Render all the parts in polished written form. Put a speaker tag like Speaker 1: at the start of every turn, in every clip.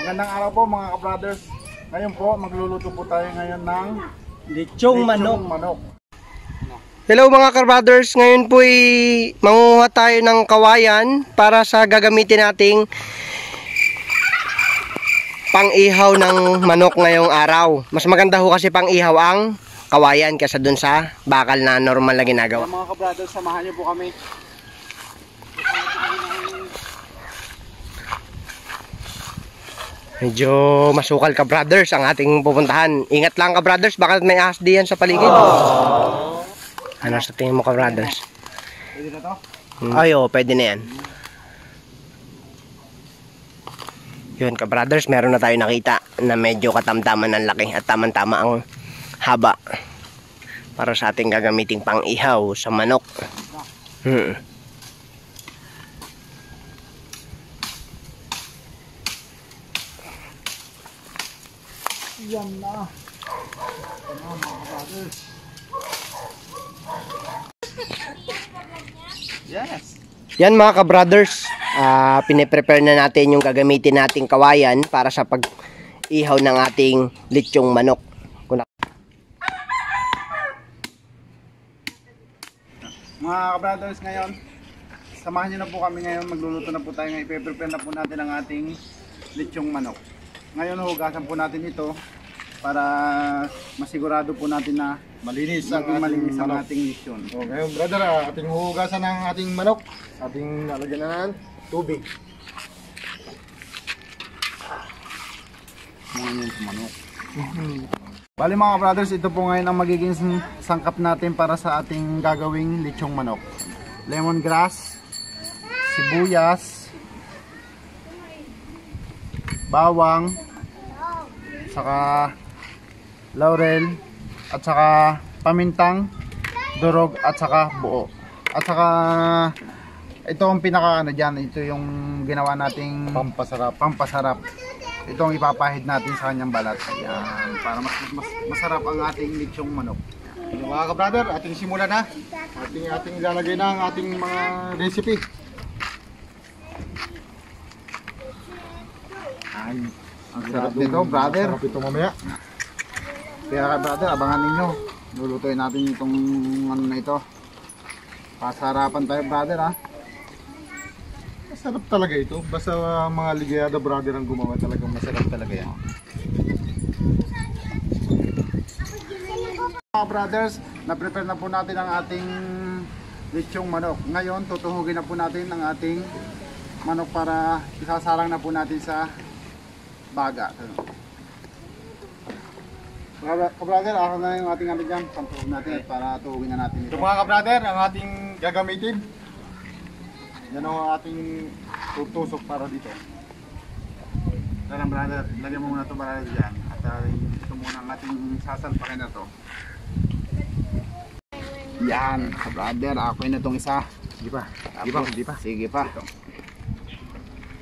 Speaker 1: Magandang araw po mga ka-brothers. Ngayon po, magluluto po tayo ngayon ng
Speaker 2: lechong manok.
Speaker 3: Hello mga ka-brothers, ngayon po mangunguha tayo ng kawayan para sa gagamitin nating pang-ihaw ng manok ngayong araw. Mas maganda ho kasi pang-ihaw ang kawayan kaysa dun sa bakal na normal na ginagawa.
Speaker 1: Mga ka-brothers, samahan niyo po kami.
Speaker 3: Medyo masukal ka-brothers ang ating pupuntahan. Ingat lang ka-brothers, baka may ahas diyan sa paligid. Ano sa tingin mo ka-brothers?
Speaker 1: Pwede na to?
Speaker 3: Ay, pwede na yan. Yun ka-brothers, meron na tayo nakita na medyo katamtaman ng laki at tamang-tama ang haba para sa ating gagamiting pang-ihaw sa manok.
Speaker 1: Yan na. Mga ka-brothers. Yes.
Speaker 3: Yan mga ka-brothers, piniprepare na natin yung gagamitin nating kawayan para sa pag-ihaw ng ating lechong manok.
Speaker 1: Mga ka-brothers, ngayon samahan niyo na po kami ngayon. Magluluto na po tayo ngayon. I-prepare na po natin ang ating lechong manok. Ngayon hugasan po natin ito para masigurado po natin na malinis ang ating lechon.
Speaker 2: So, ngayon brother, ating hugasan ng ating manok. Ating lalagyan na ng tubig.
Speaker 1: Ngayon sa manok. Bali mga brothers, ito po ngayon ang magiging sangkap natin para sa ating gagawing lechong manok. Lemongrass, sibuyas, bawang, saka laurel, at saka pamintang, durog, at saka buo. At saka ito ang pinaka dyan, ito yung ginawa nating pampasarap. Ito ang ipapahid natin sa kanyang balat. Yan, para mas masarap ang ating lechong manok.
Speaker 2: Mga ka-brother, ating simulan na. Ating ilalagay na ang ating mga recipe.
Speaker 1: Ay, ang sarap nito, brother.
Speaker 2: Sarap ito mamaya.
Speaker 1: Kaya brother, abangan ninyo. Lulutuin natin itong ano na ito. Pasarapan tayo brother ha.
Speaker 2: Masarap talaga ito. Basta mga ligayada brother ang gumawa, talagang masarap talaga yan.
Speaker 1: Mga brothers, na-prepare na po natin ang ating lechong manok. Ngayon, tutuhugin na po natin ang ating manok para isasalang na po natin sa baga. Ka-brother, ako na yung ating ano dyan. Pantuhog natin para tuhugin na natin ito.
Speaker 2: Ito mga ka-brother, ang ating gagamitin. Yan ang ating tutusok para dito.
Speaker 1: Tara brother, lagyan mo muna ito brother dyan. At ito muna ang ating sasalpakin na ito. Yan, brother, ako na itong isa.
Speaker 2: Sige pa.
Speaker 1: Sige pa.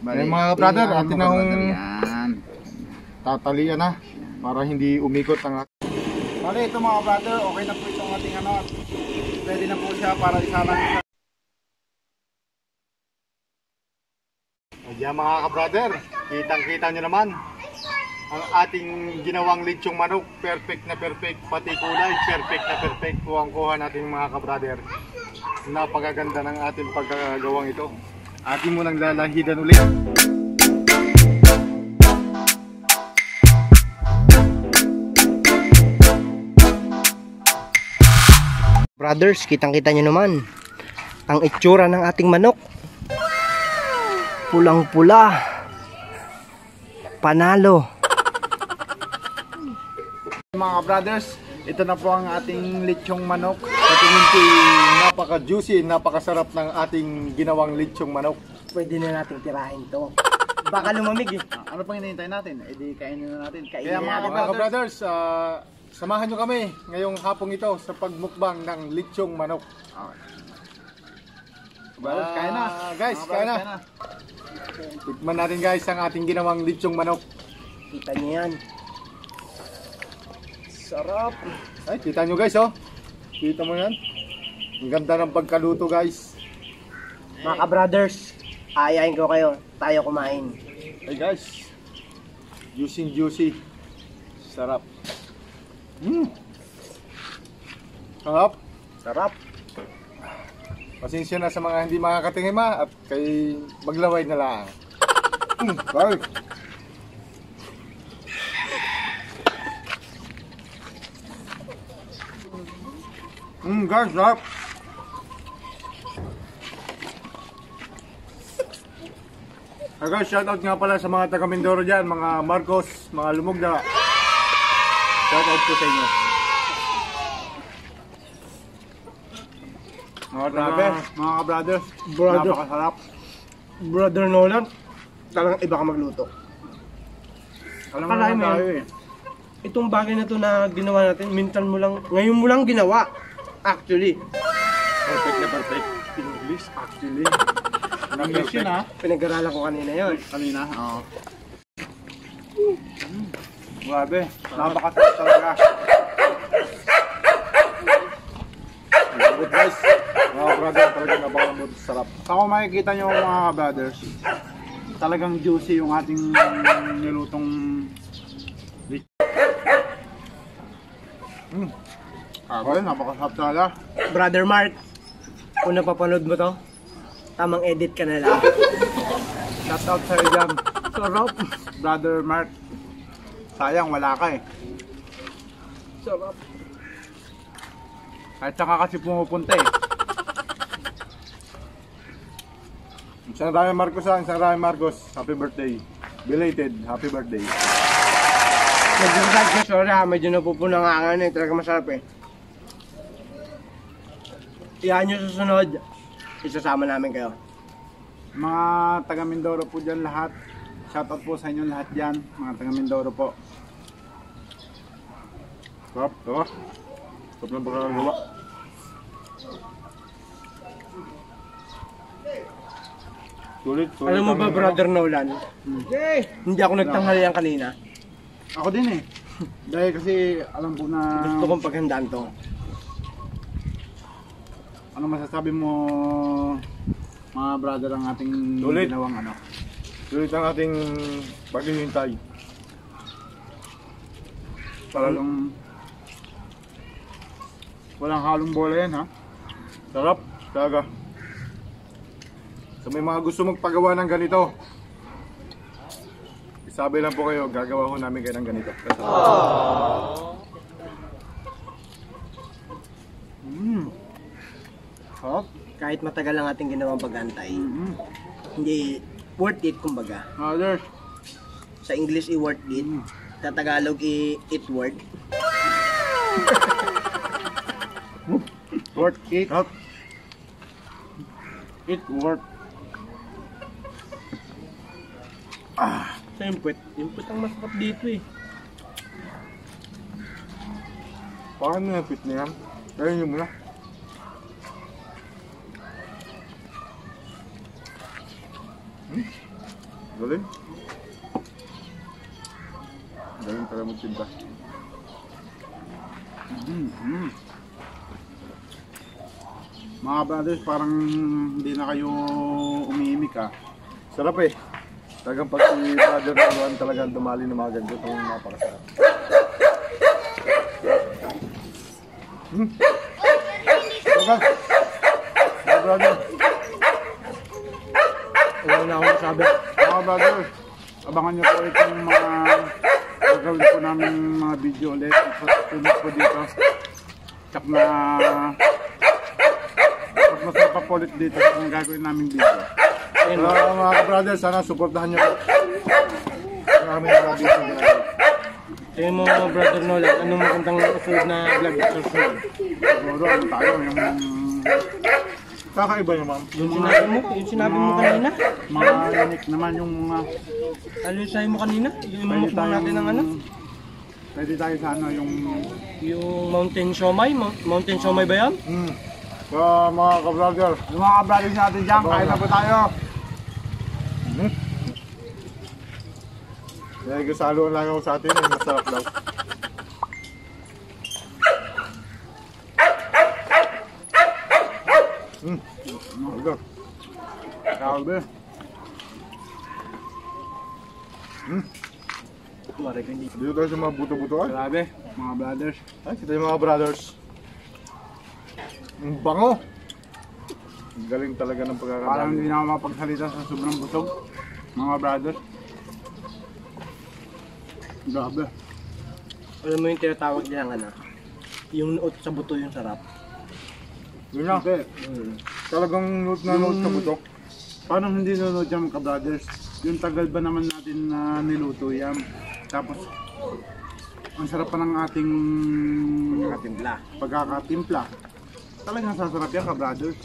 Speaker 2: Yan mga brother, atin na hong
Speaker 1: yan.
Speaker 2: tatalian na para hindi umikot ang ating.
Speaker 1: Bale, ito mga brother, okay na po itong ating ano. Pwede na po siya para isalang sa.
Speaker 2: Ayan mga ka-brother, kitang-kita nyo naman ang ating ginawang lechong manok. Perfect na perfect, pati kulay perfect na perfect. Kuha natin mga ka-brother. Napakaganda ng ating pagkagawang ito. Ating munang lalahidan ulit.
Speaker 3: Brothers, kitang-kita nyo naman ang itsura ng ating manok. Pulang-pula. Panalo.
Speaker 1: Mga brothers, ito na po ang ating lechong manok.
Speaker 2: Patingin ko napaka-juicy, napakasarap ng ating ginawang lechong manok.
Speaker 3: Pwede na natin tirahin to. Baka lumamig eh.
Speaker 1: Ano pang hinihintay natin? E di kainin na natin.
Speaker 2: Kaya mga brothers, samahan nyo kami ngayong hapong ito sa pagmukbang ng lechong manok.
Speaker 1: Brothers, kain na.
Speaker 2: Guys, kain na. Tikman natin guys ang ating ginawang lechong manok.
Speaker 3: Kita nyo yan. Sarap.
Speaker 2: Ay, kita nyo guys oh. Kita mo yan. Ang ganda ng pagkaluto guys.
Speaker 3: Mga ka-brothers, ayayin ko kayo. Tayo kumain.
Speaker 2: Ay guys. Juicy. Sarap. Sarap. Pasensya na sa mga hindi makakatingin at kay maglaway na lang. Bye. Guys, sarap. Guys, shoutout nga pala sa mga taga Mindoro dyan, mga Marcos, mga Lumugda. Shoutout po sa inyo. Mga ka-brothers, napakasarap.
Speaker 3: Brother Nolan, talagang iba ka magluto.
Speaker 2: Alam mo
Speaker 3: Kalahin
Speaker 2: naman
Speaker 3: mo
Speaker 2: tayo
Speaker 3: yan. Itong bagay na to na ginawa natin, minsan mo lang, ngayon mo lang ginawa. Actually.
Speaker 2: Perfect na perfect. English, actually. English yun ha?
Speaker 3: Pinag-aralan ko kanina yun.
Speaker 2: Kanina? Oo. Grabe, napakasarap talaga. Good guys. Mga brother, talagang napakabot sarap. Ako makikita nyo mga brothers, talagang juicy yung ating nilutong okay, napakasarap talaga.
Speaker 3: Brother Mark, kung napapanood mo to, tamang edit ka na lang.
Speaker 2: Shoutout sa'yo dyan. Sarap. Brother Mark. Sayang, wala ka eh.
Speaker 3: Sarap.
Speaker 2: Kahit saka kasi pumupunta eh. Isang Rami Marcos, happy birthday. Belated, happy birthday.
Speaker 3: Nag-decide ko, sorry ha, medyo napupunangangan eh, talaga masarap eh. Iyan nyo susunod, isasama namin kayo.
Speaker 2: Mga taga Mindoro po dyan lahat. Shoutout po sa inyo lahat dyan, mga taga Mindoro po. Sarap, sarap. Sarap na pagkakagawa. Sulit.
Speaker 3: Alam mo ba, Brother Nolan? Hindi ako nagtanghalian kanina.
Speaker 2: Ako din eh. Dahil kasi alam ko na...
Speaker 3: Gusto kong paghandaan to.
Speaker 2: Ano masasabi mo, mga brother, ang ating
Speaker 1: Sulit.
Speaker 2: ginawang ano?
Speaker 1: Sulit ang ating paghihintay.
Speaker 2: Talagang walang halong bola yan ha.
Speaker 1: Sarap, talaga. So may mga gusto magpagawa ng ganito, isabi lang po kayo, gagawa ko namin kayo ng ganito.
Speaker 2: Sarap.
Speaker 3: Kahit matagal ang ating ginawang pag-antay, hindi worth it kumbaga.
Speaker 2: Others.
Speaker 3: Sa English i-worth it, sa Tagalog it worth.
Speaker 2: Worth it. It worth.
Speaker 3: Sa yung puwet ang masarap dito eh.
Speaker 1: Parang nilapit na yan. Kaya nyo muna. Galing. Galing talaga magtinda.
Speaker 2: Mga brothers, parang hindi na kayo umiimik ha.
Speaker 1: Sarap eh. Talagang pag si Brother Juan talagang dumali ng mga ganito, itong napakasarap.
Speaker 2: Okay. Mga brother,
Speaker 3: Wala na akong masabi.
Speaker 2: mga brother, abangan nyo po itong mga gagawin po namin mga video ulit. Sunod po dito. Tsak na pag masarap pa po ulit dito sa mga gagawin namin video.
Speaker 3: Ayun,
Speaker 2: Mga brother, sana supportahan nyo po. Maraming mga video na ito.
Speaker 3: tingin mo Brother Nolan, anong magandang susunod na vlog susunod?
Speaker 2: Siguro ano tayo, yung kakaiba naman.
Speaker 3: Yung sinabi mo kanina?
Speaker 2: Mga unique naman yung mga
Speaker 3: Ano yung sabi mo kanina? Yung mumukbang natin ng ano?
Speaker 2: pwede tayo sa ano, yung
Speaker 3: Yung mountain siomay? Mountain siomay ba yan?
Speaker 1: So mga ka-brother,
Speaker 2: yung mga brothers natin dyan, kain na po tayo.
Speaker 1: dahil kasalo lang ako sa atin, eh, masarap daw. Aga.
Speaker 2: Kalbe. Dito tayo sa mga buto-butoan.
Speaker 1: Grabe, mga brothers.
Speaker 2: Ay, kita yung mga brothers. Ang bango. Ang galing talaga ng
Speaker 1: Parang
Speaker 2: pagkakadali.
Speaker 1: hindi na ako mapagsalita sa sobrang busog. Mga brothers. Grabe.
Speaker 3: Alam mo yung tinatawag nilang ano? Yung nuot sa buto yung sarap.
Speaker 2: Yun na. Talagang note na note sa buto.
Speaker 1: Paano hindi nunod yan mga brothers? Yung tagal ba naman natin na niluto yan? Tapos, ang sarap pa ng ating pagkakatimpla. Talagang sasarap yan ka brothers.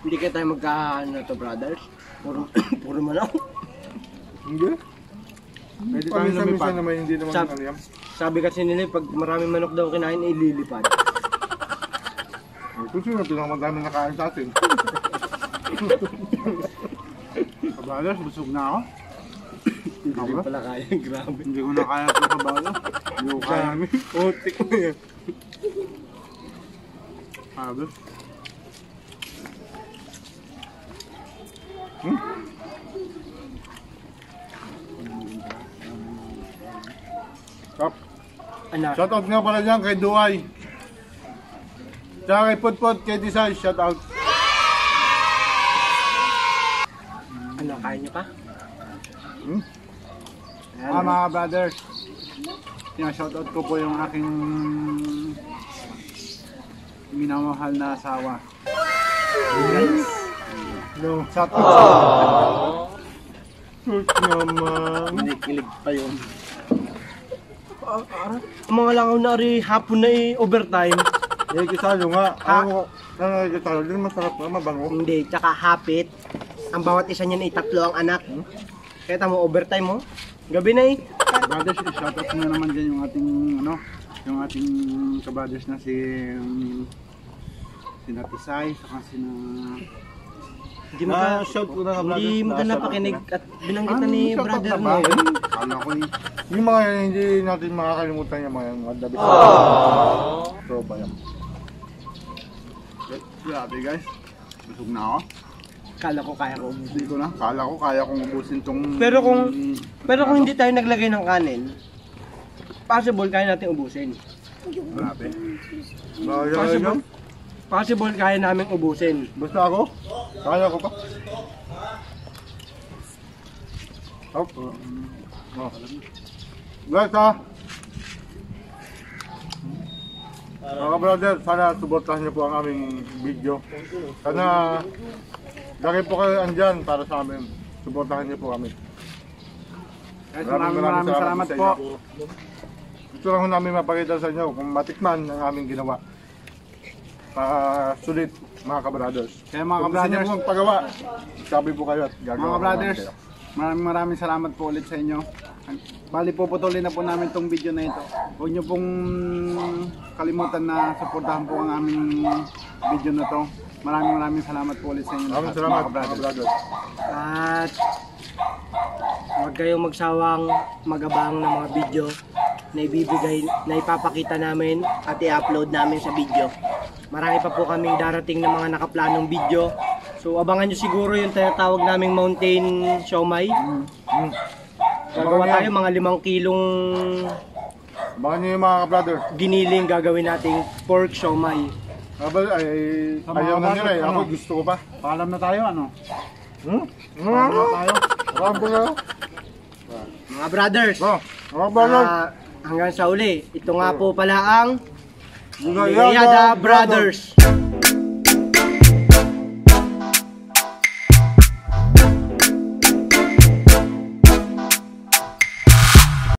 Speaker 3: Hindi kaya tayo magkaano to brothers? Puro manok.
Speaker 2: Hindi.
Speaker 1: Pwede tayo
Speaker 2: Paminsan-minsan
Speaker 1: lumipad.
Speaker 2: naman hindi naman
Speaker 3: Sab-
Speaker 2: ano yan.
Speaker 3: Sabi kasi nila pag maraming manok daw kinain, ililipad.
Speaker 2: Ito sino pinakamadami nakain sa atin.
Speaker 1: Ka brothers, busog na ako.
Speaker 3: Hindi ko pala kaya, grabe.
Speaker 1: Hindi ko na kaya ito ka brothers. Hindi ko kaya.
Speaker 2: Otik mo yan.
Speaker 1: Grabe.
Speaker 2: Kap.
Speaker 3: Anak,
Speaker 2: Shoutout nga pala dyan kay Duay. Tsaka kay Putput, kay Desai, shoutout.
Speaker 3: anak, kaya niyo pa?
Speaker 2: Hmm?
Speaker 1: Mga brothers, shoutout ko po yung aking minamahal na asawa.
Speaker 2: No. Shoutout. Shoot naman.
Speaker 3: Kinikilig pa yun. Ang mga langaw na rin hapon na overtime.
Speaker 2: Eh, kisalo nga.
Speaker 3: Ha?
Speaker 2: Ano, kisalo din masarap na, mabango.
Speaker 3: Hindi, tsaka hapit. Ang bawat isa niyan ay tatlo ang anak. Kaya tamo overtime mo. Gabi na eh.
Speaker 1: Brothers, shoutout ko na naman dyan yung ating yung ating kabrothers na si Natisay, saka si
Speaker 3: Hindi mo ka,
Speaker 2: shout ko na nga,
Speaker 3: hindi
Speaker 2: brothers,
Speaker 3: mo ka
Speaker 2: nasa
Speaker 3: napakinig
Speaker 2: loob
Speaker 3: at binanggit na ni brother mo.
Speaker 1: Kala ko
Speaker 2: Yung mga yan, hindi natin makakalimutan yung mga David. So, ba yan?
Speaker 1: grabe guys. Busog na ako.
Speaker 3: Kala ko kaya ko.
Speaker 1: Hindi ko na. Kala ko kaya kong ubusin tong...
Speaker 3: Pero kung hindi tayo naglagay ng kanin, possible kaya natin ubusin.
Speaker 1: Grabe.
Speaker 3: Possible. Possible kaya namin ubusin.
Speaker 2: Basta ako, kaya ko pa. Hop. Oh. Guys ha. Mga brother, sana suportahan niyo po ang aming video. Sana lagi po kayo andyan para sa amin. Suportahan niyo po kami.
Speaker 1: Guys, maraming salamat
Speaker 2: sa
Speaker 1: po.
Speaker 2: inyo. Gusto lang namin mapakita sa inyo kung matikman ang aming ginawa. Sulit mga kabrothers.
Speaker 1: Kaya mga
Speaker 2: Kung gusto niyo
Speaker 1: kabrothers,
Speaker 2: pong pagawa, sabi po kayo at gagawa
Speaker 1: mga brothers,
Speaker 2: namin kayo.
Speaker 1: maraming salamat po ulit sa inyo. Bali po putulin na po namin tong video na ito. Huwag nyo pong kalimutan na suportahan po ang aming video na to. Maraming salamat po ulit sa inyo.
Speaker 2: Maraming
Speaker 1: lahat,
Speaker 2: salamat
Speaker 1: mga
Speaker 2: mga brothers.
Speaker 3: At huwag kayong magsawang magabang ng mga video na ibibigay, na ipapakita namin at i-upload namin sa video. Marami pa po kaming darating na mga nakaplanong video. So abangan nyo siguro yung tinatawag naming mountain siomai. Gagawa tayo mga 5 kilong
Speaker 2: Baka niyo yung mga kabrothers.
Speaker 3: giniling gagawin nating pork siomai.
Speaker 2: Abal ay
Speaker 1: Sa mga
Speaker 2: ayaw na nila
Speaker 1: brothers,
Speaker 2: eh. Ako
Speaker 1: ano?
Speaker 2: gusto ko pa.
Speaker 1: Paalam na tayo, ano?
Speaker 2: Paalam na tayo. Rambo na.
Speaker 3: Mga brothers,
Speaker 2: Oh, mga brothers.
Speaker 3: hanggang sa uli. Ito nga po pala ang
Speaker 2: Ligayada
Speaker 3: Ligayada Brothers.